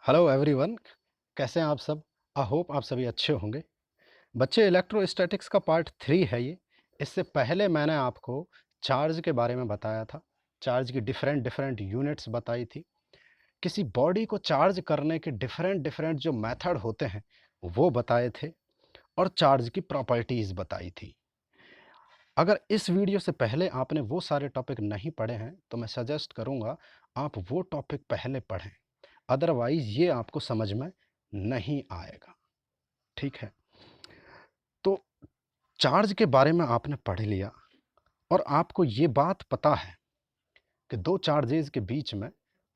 Hello everyone. कैसे हैं आप सब? आई होप आप सभी अच्छे होंगे। बच्चे, इलेक्ट्रोस्टैटिक्स का पार्ट 3 है ये। इससे पहले मैंने आपको चार्ज के बारे में बताया था। चार्ज की डिफरेंट डिफरेंट यूनिट्स बताई थी। किसी बॉडी को चार्ज करने के डिफरेंट डिफरेंट जो मेथड होते हैं वो बताए थे, और चार्ज की प्रॉपर्टीज़ बताई थी। अगर इस वीडियो से पहले आपने वो सारे टॉपिक नहीं पढ़े हैं तो मैं सजेस्ट करूँगा आप वो टॉपिक पहले पढ़ें, अदरवाइज़ ये आपको समझ में नहीं आएगा। ठीक है, तो चार्ज के बारे में आपने पढ़ लिया और आपको ये बात पता है कि दो चार्जेस के बीच में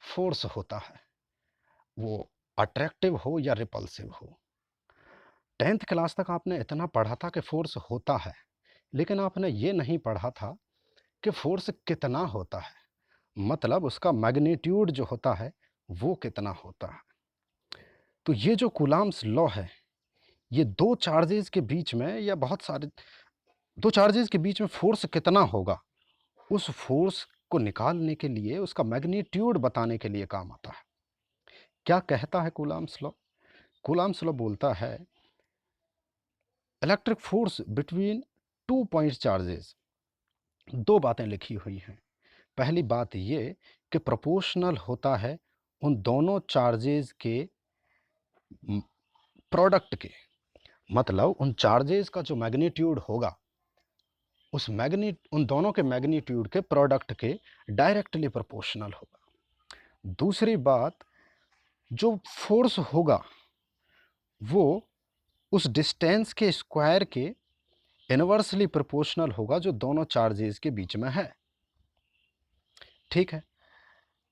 फोर्स होता है, वो अट्रैक्टिव हो या रिपल्सिव हो। 10th क्लास तक आपने इतना पढ़ा था कि फोर्स होता है, लेकिन आपने ये नहीं पढ़ा था कि फोर्स कितना होता है, मतलब उसका मैग्नीट्यूड जो होता है वो कितना होता है। तो ये जो कूलम्ब्स लॉ है, ये दो चार्जेस के बीच में या बहुत सारे दो चार्जेस के बीच में फोर्स कितना होगा, उस फोर्स को निकालने के लिए, उसका मैग्नीट्यूड बताने के लिए काम आता है। क्या कहता है कूलम्ब्स लॉ? कूलम्ब्स लॉ बोलता है electric force between two point charges. दो बातें लिखी हुई हैं। पहली बात ये कि प्रोपोर्शनल होता है उन दोनों चार्जेस के प्रोडक्ट के, मतलब उन चार्जेस का जो मैग्नीट्यूड होगा उन दोनों के मैग्नीट्यूड के प्रोडक्ट के डायरेक्टली प्रोपोर्शनल होगा। दूसरी बात, जो फोर्स होगा वो उस डिस्टेंस के स्क्वायर के इनवर्सली प्रोपोर्शनल होगा जो दोनों चार्जेस के बीच में है। ठीक है,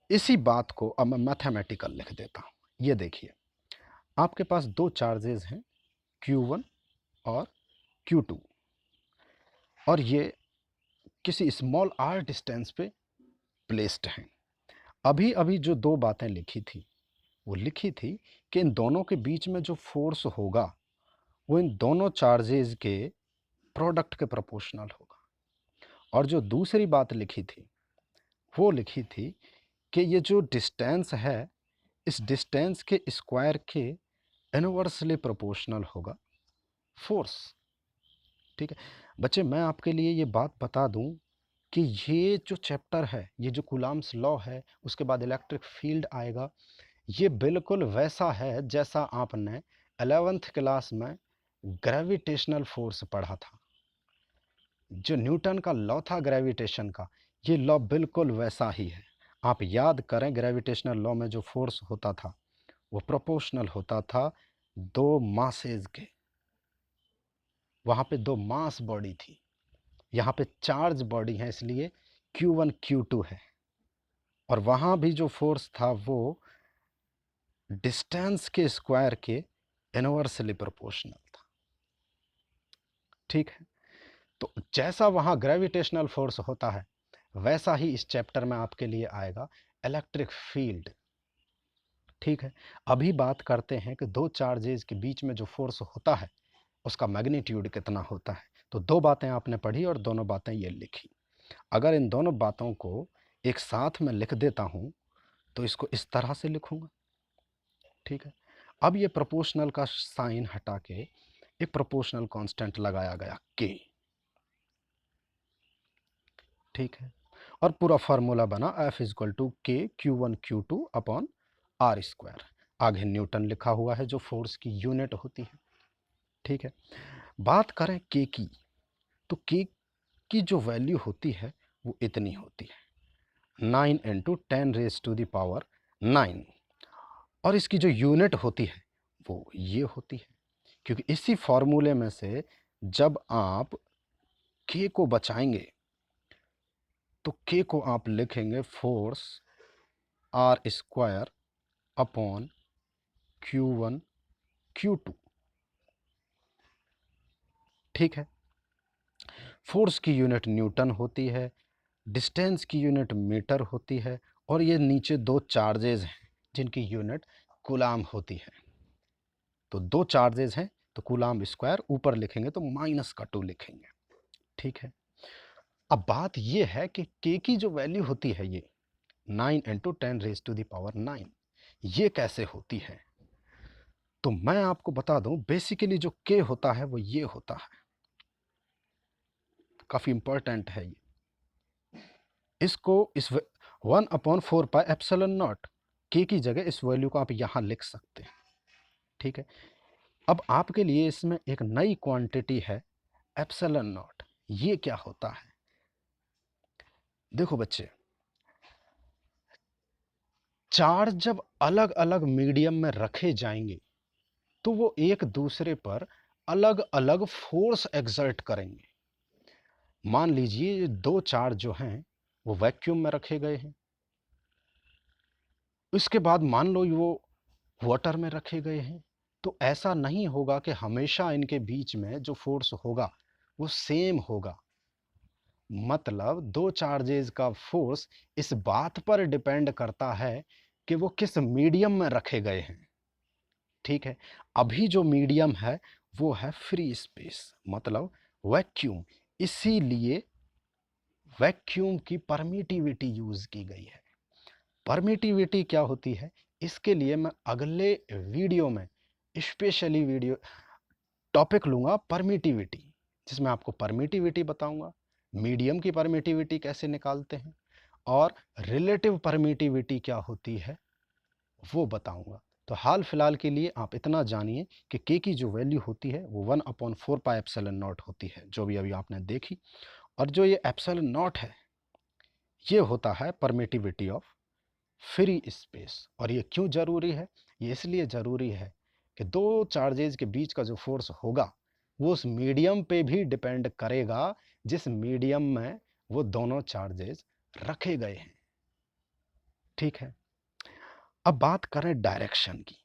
इसी बात को अब मैं मैथमेटिकल लिख देता हूं। ये देखिए, आपके पास दो चार्जेस हैं, Q1 और Q2, और ये किसी स्मॉल r डिस्टेंस पे प्लेस्ड हैं। अभी अभी जो दो बातें लिखी थी वो लिखी थी कि इन दोनों के बीच में जो फोर्स होगा वो इन दोनों चार्जेस के प्रोडक्ट के प्रोपोर्शनल होगा। और जो दूसरी बात लिखी थी वो लिखी थी कि ये जो डिस्टेंस है इस डिस्टेंस के स्क्वायर के इनवर्सली प्रोपोर्शनल होगा फोर्स। ठीक है बच्चे, मैं आपके लिए ये बात बता दूं कि ये जो चैप्टर है, ये जो कूलम्ब्स लॉ है, उसके बाद इलेक्ट्रिक फील्ड आएगा, ये बिल्कुल वैसा है जैसा आपने 11th क्लास में ग्रेविटेशनल फोर्स पढ़ा था। जो न्यूटन का लॉ था ग्रेविटेशन का, ये लॉ बिल्कुल वैसा ही है। आप याद करें, ग्रेविटेशनल लॉ में जो फोर्स होता था वो प्रोपोर्शनल होता था दो मासेज के। वहाँ पे दो मास बॉडी थी, यहाँ पे चार्ज बॉडी है, इसलिए Q1 Q2 है। और वहाँ भी जो फोर्स था वो डिस्टेंस के स्क्वायर के इनवर्सली प्रोपोर्शनल था। ठीक है, तो जैसा वहाँ ग्रेविटेशनल फोर्स होता है वैसा ही इस चैप्टर में आपके लिए आएगा इलेक्ट्रिक फील्ड। ठीक है, अभी बात करते हैं कि दो चार्जेस के बीच में जो फोर्स होता है उसका मैग्नीट्यूड कितना होता है। तो दो बातें आपने पढ़ी और दोनों बातें ये लिखी। अगर इन दोनों बातों को एक साथ में लिख देता हूँ तो इसको इस तरह से लिखूंगा। ठीक है, अब ये प्रोपोर्शनल का साइन हटा के एक प्रोपोर्शनल कांस्टेंट लगाया गया k। ठीक है, और पूरा फार्मूला बना F इजक्वल टू के Q1 Q2 upon R square. आगे न्यूटन लिखा हुआ है जो फोर्स की यूनिट होती है। ठीक है, बात करें के की, तो के की जो वैल्यू होती है वो इतनी होती है 9 इंटू 10⁻⁹ और इसकी जो यूनिट होती है वो ये होती है, क्योंकि इसी फॉर्मूले में से जब आप के को बचाएंगे तो के को आप लिखेंगे force are square upon Q1 Q2। ठीक है, फोर्स की यूनिट न्यूटन होती है, डिस्टेंस की यूनिट मीटर होती है, और ये नीचे दो चार्जेस हैं जिनकी यूनिट कूलाम होती है। तो दो चार्जेस हैं तो कूलाम स्क्वायर, ऊपर लिखेंगे तो -2 लिखेंगे। ठीक है, अब बात ये है कि के की जो वैल्यू होती है ये 9 इंटू 10⁻⁹ ये कैसे होती है? तो मैं आपको बता दूं, बेसिकली जो के होता है वो ये होता है, काफ़ी इंपॉर्टेंट है ये। इसको इस 1/4 पाई एप्सिलॉन नॉट, के की जगह इस वैल्यू को आप यहाँ लिख सकते हैं। ठीक है, अब आपके लिए इसमें एक नई क्वांटिटी है एप्सिलॉन नॉट। ये क्या होता है? देखो बच्चे, चार्ज जब अलग अलग मीडियम में रखे जाएंगे तो वो एक दूसरे पर अलग अलग फोर्स एक्सर्ट करेंगे। मान लीजिए ये दो चार्ज जो हैं वो वैक्यूम में रखे गए हैं, इसके बाद मान लो वो वाटर में रखे गए हैं, तो ऐसा नहीं होगा कि हमेशा इनके बीच में जो फोर्स होगा वो सेम होगा। मतलब दो चार्जेस का फोर्स इस बात पर डिपेंड करता है कि वो किस मीडियम में रखे गए हैं। ठीक है, अभी जो मीडियम है वो है फ्री स्पेस, मतलब वैक्यूम। इसीलिए वैक्यूम की परमिटिविटी यूज की गई है। परमिटिविटी क्या होती है, इसके लिए मैं अगले वीडियो में स्पेशली वीडियो टॉपिक लूंगा, परमिटिविटी, जिसमें आपको परमिटिविटी बताऊंगा, मीडियम की परमिटिविटी कैसे निकालते हैं, और रिलेटिव परमिटिविटी क्या होती है वो बताऊंगा। तो हाल फिलहाल के लिए आप इतना जानिए कि के की जो वैल्यू होती है वो 1/4 पाई एप्सिलॉन नॉट होती है, जो भी अभी आपने देखी। और जो ये एप्सिलॉन नॉट है ये होता है परमिटिविटी ऑफ फ्री स्पेस। और ये क्यों ज़रूरी है? ये इसलिए ज़रूरी है कि दो चार्जेज के बीच का जो फोर्स होगा वो उस मीडियम पे भी डिपेंड करेगा जिस मीडियम में वो दोनों चार्जेज रखे गए हैं। ठीक है, अब बात करें डायरेक्शन की,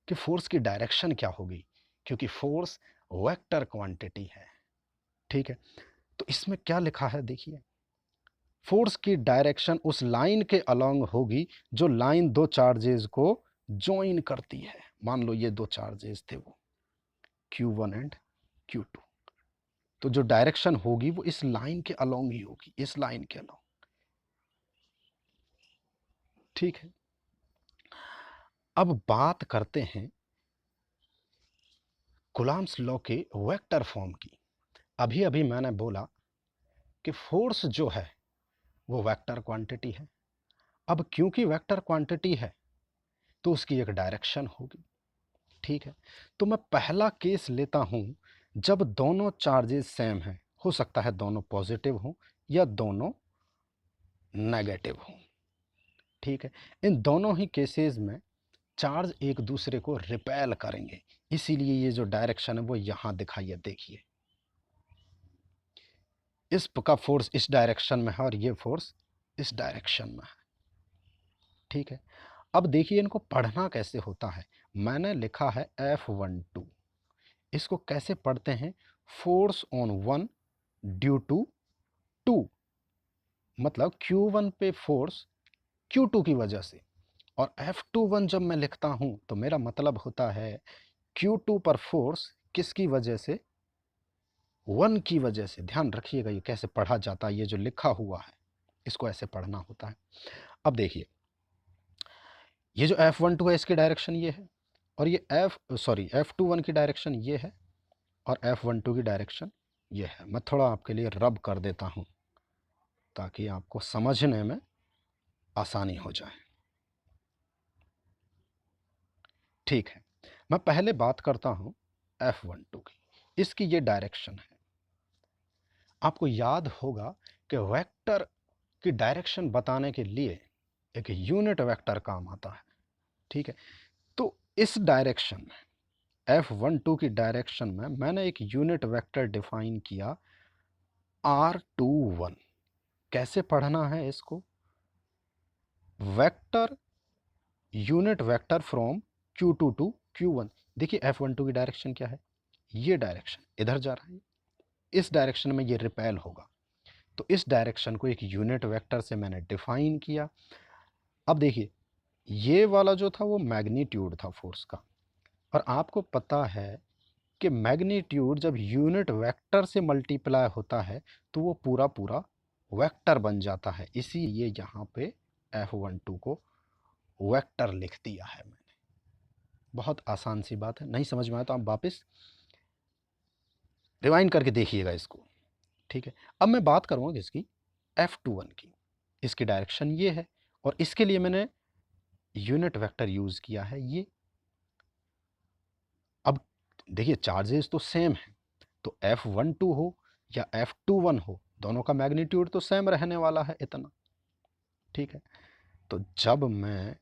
कि फोर्स की डायरेक्शन क्या होगी, क्योंकि फोर्स वेक्टर क्वांटिटी है। ठीक है, तो इसमें क्या लिखा है देखिए, फोर्स की डायरेक्शन उस लाइन के अलोंग होगी जो लाइन दो चार्जेस को ज्वाइन करती है। मान लो ये दो चार्जेस थे वो Q1 एंड Q2, तो जो डायरेक्शन होगी वो इस लाइन के अलोंग ही होगी, इस लाइन के अलोंग। ठीक है, अब बात करते हैं कूलम्ब्स लॉ के वेक्टर फॉर्म की। अभी अभी मैंने बोला कि फोर्स जो है वो वेक्टर क्वांटिटी है। अब क्योंकि वेक्टर क्वांटिटी है तो उसकी एक डायरेक्शन होगी। ठीक है, तो मैं पहला केस लेता हूं जब दोनों चार्जेस सेम हैं, हो सकता है दोनों पॉजिटिव हों या दोनों नेगेटिव हों। ठीक है, इन दोनों ही केसेस में चार्ज एक दूसरे को रिपेल करेंगे, इसीलिए ये जो डायरेक्शन है वो यहां दिखाई है। देखिए, इस का फोर्स इस डायरेक्शन में है और ये फोर्स इस डायरेक्शन में है। ठीक है, अब देखिए इनको पढ़ना कैसे होता है। मैंने लिखा है F12, इसको कैसे पढ़ते हैं, force on one due to two, मतलब Q1 पे फोर्स Q2 की वजह से। और F21 जब मैं लिखता हूं तो मेरा मतलब होता है Q2 पर फोर्स किसकी वजह से, वन की वजह से। ध्यान रखिएगा ये कैसे पढ़ा जाता है, ये जो लिखा हुआ है इसको ऐसे पढ़ना होता है। अब देखिए, ये जो F12 है इसकी डायरेक्शन ये है, और ये F21 की डायरेक्शन ये है, और F12 की डायरेक्शन ये है। मैं थोड़ा आपके लिए रब कर देता हूं ताकि आपको समझने में आसानी हो जाए। ठीक है, मैं पहले बात करता हूं F12 की, इसकी ये डायरेक्शन है। आपको याद होगा कि वेक्टर की डायरेक्शन बताने के लिए एक यूनिट वेक्टर काम आता है। ठीक है, तो इस डायरेक्शन में F12 की डायरेक्शन में मैंने एक यूनिट वेक्टर डिफाइन किया R21। कैसे पढ़ना है इसको, vector unit vector from Q2 to Q1। देखिए F12 की डायरेक्शन क्या है, ये डायरेक्शन इधर जा रहा है, इस डायरेक्शन में ये रिपेल होगा, तो इस डायरेक्शन को एक यूनिट वेक्टर से मैंने डिफाइन किया। अब देखिए, ये वाला जो था वो मैग्नीट्यूड था फोर्स का, और आपको पता है कि मैग्नीट्यूड जब यूनिट वेक्टर से मल्टीप्लाई होता है तो वो पूरा पूरा वेक्टर बन जाता है। इसीलिए यहाँ पे F12 को वेक्टर लिख दिया है मैंने। बहुत आसान सी बात है, नहीं समझ में आया तो आप वापस रिवाइंड करके देखिएगा इसको, ठीक है। अब मैं बात करूँगा इसकी F21 की। इसकी डायरेक्शन ये है और इसके लिए मैंने यूनिट वेक्टर यूज़ किया है ये। अब देखिए चार्जेस तो सेम है, तो F12 हो या F21 हो, दोनों का मैग्नीट्यूड तो सेम रहने वाला है इतना, ठीक है। तो जब मैं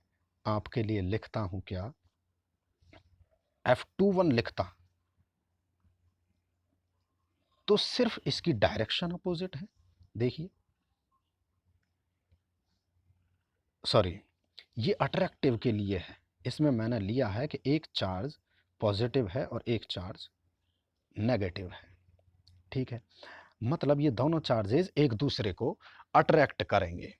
आपके लिए लिखता हूं क्या, F21 लिखता, तो सिर्फ इसकी डायरेक्शन अपोजिट है। देखिए, सॉरी, ये अट्रैक्टिव के लिए है। इसमें मैंने लिया है कि एक चार्ज पॉजिटिव है और एक चार्ज नेगेटिव है, ठीक है। मतलब ये दोनों चार्जेस एक दूसरे को अट्रैक्ट करेंगे।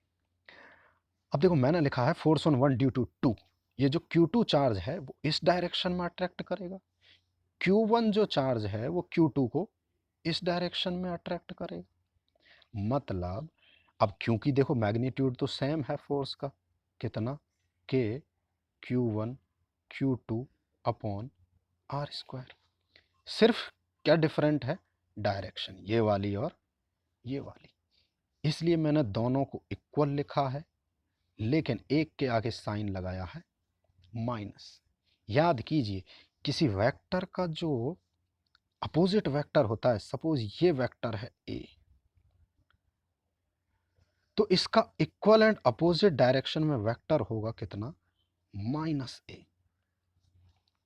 अब देखो मैंने लिखा है फोर्स ऑन 1 ड्यू टू 2। ये जो Q2 चार्ज है वो इस डायरेक्शन में अट्रैक्ट करेगा, Q1 जो चार्ज है वो Q2 को इस डायरेक्शन में अट्रैक्ट करेगा। मतलब अब क्योंकि देखो मैग्नीट्यूड तो सेम है फोर्स का, कितना, K Q1 Q2 upon R square. सिर्फ क्या डिफरेंट है, डायरेक्शन, ये वाली और ये वाली। इसलिए मैंने दोनों को इक्वल लिखा है, लेकिन एक के आगे साइन लगाया है माइनस। याद कीजिए, किसी वेक्टर का जो अपोजिट वेक्टर होता है, सपोज ये वेक्टर है ए, तो इसका इक्वल एंड अपोजिट डायरेक्शन में वेक्टर होगा कितना, माइनस ए,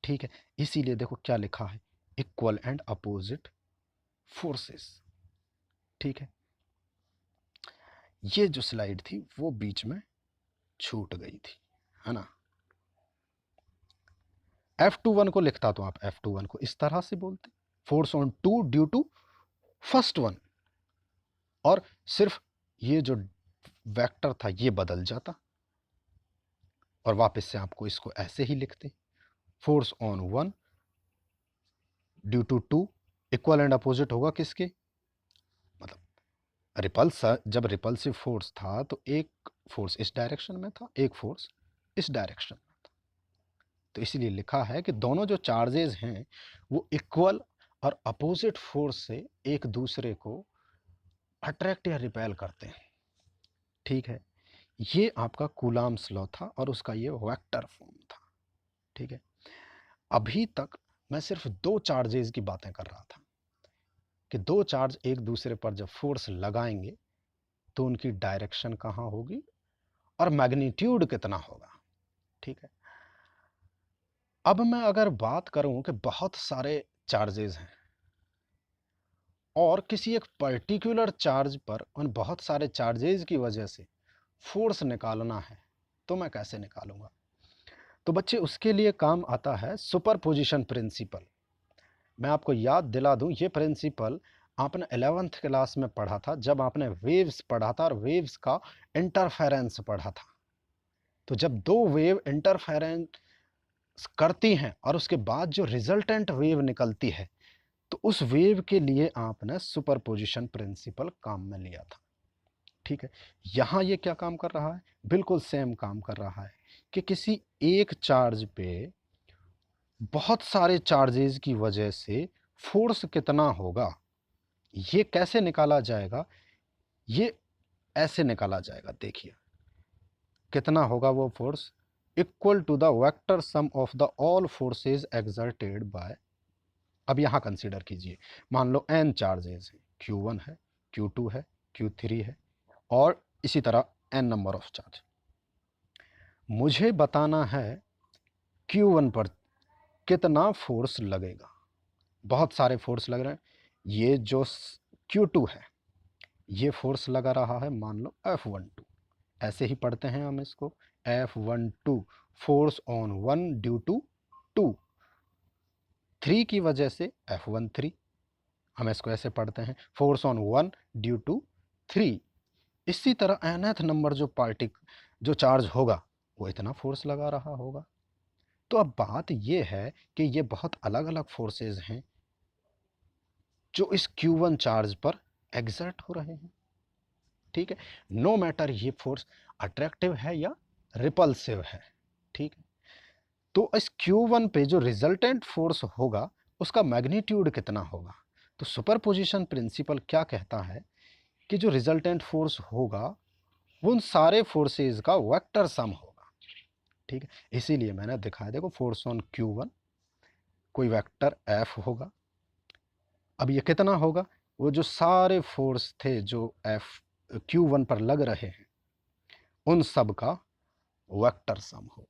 ठीक है। इसीलिए देखो क्या लिखा है, इक्वल एंड अपोजिट फोर्सेस, ठीक है। ये जो स्लाइड थी वो बीच में छूट गई थी, है ना। F21 को लिखता तो आप F21 को इस तरह से बोलते, force on 2 due to first one, और सिर्फ ये जो वेक्टर था ये बदल जाता और वापस से आपको इसको ऐसे ही लिखते, force on 1 due to 2, equal and opposite होगा किसके, मतलब रिपल्स, जब रिपल्सिव फोर्स था तो एक फोर्स इस डायरेक्शन में था, एक फोर्स इस डायरेक्शन में था। तो इसीलिए लिखा है कि दोनों जो चार्जेस हैं वो इक्वल और अपोजिट फोर्स से एक दूसरे को अट्रैक्ट या रिपेल करते हैं, ठीक है। ये आपका कूलाम्स लॉ था और उसका ये वेक्टर फॉर्म था, ठीक है। अभी तक मैं सिर्फ दो चार्जेस की बातें कर रहा था कि दो चार्ज एक दूसरे पर जब फोर्स लगाएंगे तो उनकी डायरेक्शन कहाँ होगी और मैग्नीट्यूड कितना होगा, ठीक है। अब मैं अगर बात करूं कि बहुत सारे चार्जेस हैं और किसी एक पर्टिकुलर चार्ज पर उन बहुत सारे चार्जेस की वजह से फोर्स निकालना है, तो मैं कैसे निकालूंगा। तो बच्चे उसके लिए काम आता है सुपरपोजिशन प्रिंसिपल। मैं आपको याद दिला दूं, ये प्रिंसिपल आपने 11th क्लास में पढ़ा था जब आपने वेव्स पढ़ा था और वेव्स का इंटरफेरेंस पढ़ा था। तो जब दो वेव इंटरफेरेंस करती हैं और उसके बाद जो रिजल्टेंट वेव निकलती है, तो उस वेव के लिए आपने सुपरपोजिशन प्रिंसिपल काम में लिया था, ठीक है। यहां ये क्या काम कर रहा है, बिल्कुल सेम काम कर रहा है कि किसी एक चार्ज पे बहुत सारे चार्जेस की वजह से फोर्स कितना होगा, ये कैसे निकाला जाएगा, ये ऐसे निकाला जाएगा। देखिए कितना होगा वो force, equal to the vector sum of the all forces exerted by, अब यहां कंसीडर कीजिए, मान लो n चार्जेस हैं, Q1 है, Q2 है, Q3 है और इसी तरह n नंबर ऑफ चार्ज। मुझे बताना है Q1 पर कितना फोर्स लगेगा। बहुत सारे फोर्स लग रहे हैं, ये जो Q2 है ये फोर्स लगा रहा है मान लो F12, ऐसे ही पढ़ते हैं हम इसको, F12 force on 1 due to 2, 3 की वजह से F13, हम इसको ऐसे पढ़ते हैं फोर्स ऑन 1 ड्यू टू 3। इसी तरह nth नंबर जो जो चार्ज होगा वो इतना फोर्स लगा रहा होगा। तो अब बात ये है कि ये बहुत अलग अलग फोर्सेस हैं जो इस Q1 चार्ज पर एग्जर्ट हो रहे हैं, ठीक है। नो मैटर ये फोर्स अट्रैक्टिव है या रिपल्सिव है, ठीक है। तो इस Q1 पे जो रिजल्टेंट फोर्स होगा उसका मैग्नीट्यूड कितना होगा? तो सुपरपोजिशन प्रिंसिपल क्या कहता है कि जो रिजल्टेंट फोर्स होगा वो उन सारे फोर्सेस का वेक्टर सम होगा। ठीक है, इसीलिए मैंने दिखाया, देखो फोर्स ऑन Q1 कोई वेक्टर F होगा। अब ये कितना होगा? वो जो सारे फोर्स थे जो Q1 पर लग रहे हैं उन सब का वेक्टर सम होगा।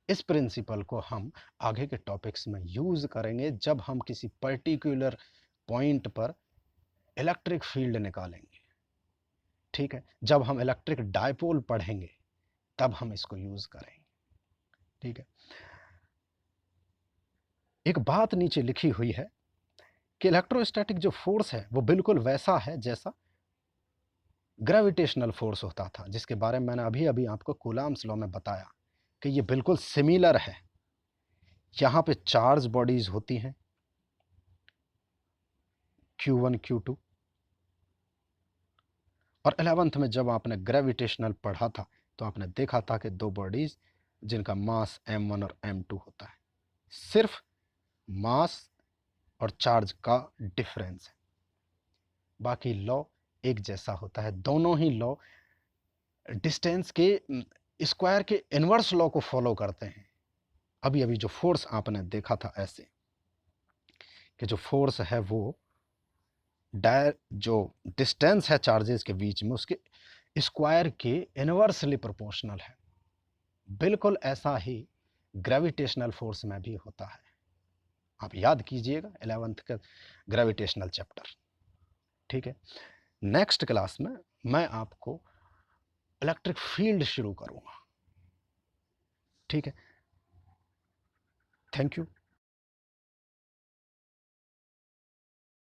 इस प्रिंसिपल को हम आगे के टॉपिक्स में यूज करेंगे जब हम किसी पर्टिकुलर पॉइंट पर इलेक्ट्रिक फील्ड निकालेंगे। ठीक है, जब हम इलेक्ट्रिक डायपोल पढ़ेंगे तब हम इसको यूज करेंगे। ठीक है, एक बात नीचे लिखी हुई है कि इलेक्ट्रोस्टैटिक जो फोर्स है वो बिल्कुल वैसा है जैसा ग्रेविटेशनल फोर्स होता था, जिसके बारे में मैंने अभी अभी आपको कूलम्ब्स लॉ में बताया कि ये बिल्कुल सिमिलर है। यहां पे चार्ज बॉडीज होती हैं Q1 Q2, और 11th में जब आपने ग्रेविटेशनल पढ़ा था तो आपने देखा था कि दो बॉडीज जिनका मास m1 और m2 होता है, सिर्फ मास और चार्ज का डिफरेंस है, बाकी लॉ एक जैसा होता है। दोनों ही लॉ डिस्टेंस के स्क्वायर के इनवर्स लॉ को फॉलो करते हैं। अभी अभी जो फोर्स आपने देखा था ऐसे कि जो फोर्स है वो जो डिस्टेंस है चार्जेस के बीच में उसके स्क्वायर के इनवर्सली प्रोपोर्शनल है, बिल्कुल ऐसा ही ग्रेविटेशनल फोर्स में भी होता है। आप याद कीजिएगा 11th का ग्रेविटेशनल चैप्टर। ठीक है, नेक्स्ट क्लास में मैं आपको इलेक्ट्रिक फील्ड शुरू करूंगा। ठीक है, थैंक यू।